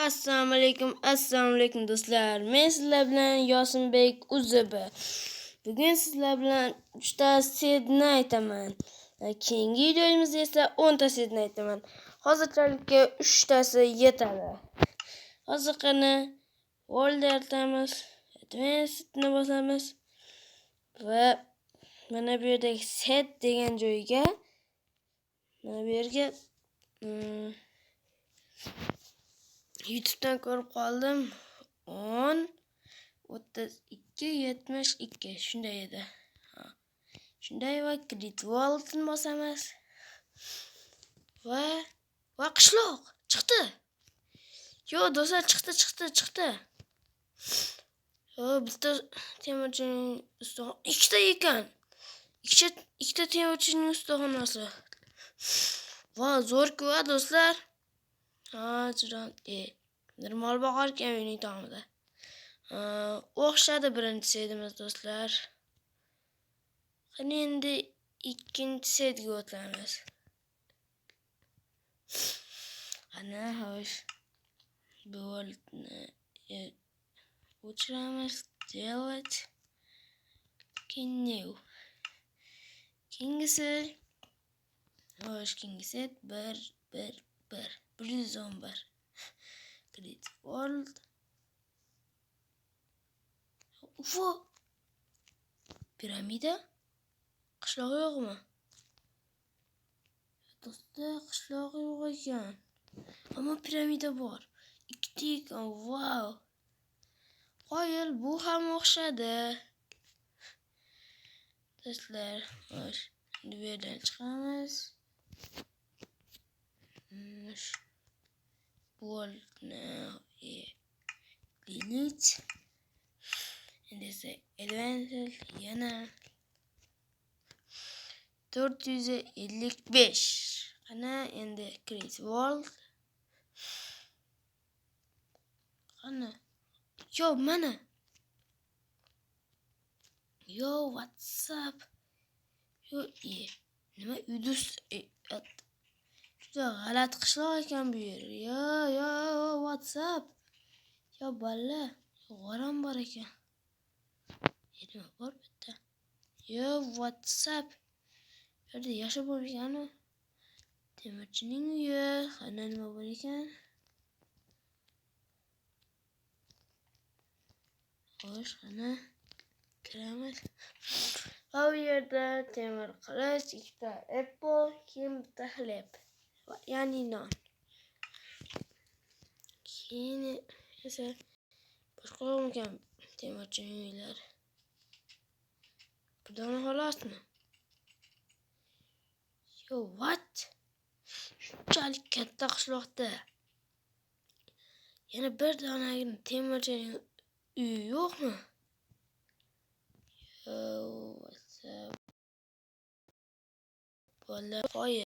Assalomu alaykum do'stlar. Men sizlar bilan Yosinbek Uzubi. Bugun sizlar bilan 3 ta setni aytaman. Keyingi videomizda esa 10 ta setni aytaman. Hozirchalikka 3 tasi yetadi. Hozir qani World yaratamiz. Advanced'ni bosamiz va mana bu yerdagi set degan joyga mana bu yerga YouTube'dan ko'rib qoldim. 10 32 72 shunday edi. Shunday va Create World'ni bosamiz. Va qishloq chiqdi. Yo do'stlar chiqdi. Yo bitta temirchining ustaxonasi ikkita ekan. Ikkita temirchining ustaxonasi. Va zo'r-ku do'stlar. Normal boqar ekan uning tomida. O'xshadi birinchi setimiz do'stlar. Qani endi ikkinchi setga o'tamiz. Ana xo'sh. Bu worldni o'chiramiz. Delete. New. Keyingisi. Xo'sh, keyingi set 111. Create World. Ufo. Piramida. Qishloq yo'qmi? Do'stlar, qishloq yo'q ekan. Ammo piramida bor. Ikkita ekan. Wow. Qoyil, bu ham o'xshadi. Do'stlar, xo'sh. Bu yerdan chiqamiz. Delete. Endi esa Advanced yana 455. Qani endi Create World. Qani? Yo mana. Yo WhatsApp. Yo nima uyda juda g'alati qishloq ekan bu yer. Yo WhatsApp. Yo balla, g'oram bor ekan. Nima bor bitta? Yo WhatsApp. Bu yerda yashab bo'lgan-mi? Temirchining uyi. Qani nima bor ekan? Xo'sh, qani kiramiz. Bu yerda temir qilich, ikkita apple, bitta xleb. Ya'ni non. Keyin esa boshqa yo'qmikan temirchining uylari. Bu dona xolosmi? Yo, what? Shunchalik katta qishloqda yana bir dona temirchining uyi yo'qmi? Yo, WhatsApp. Bola qo'y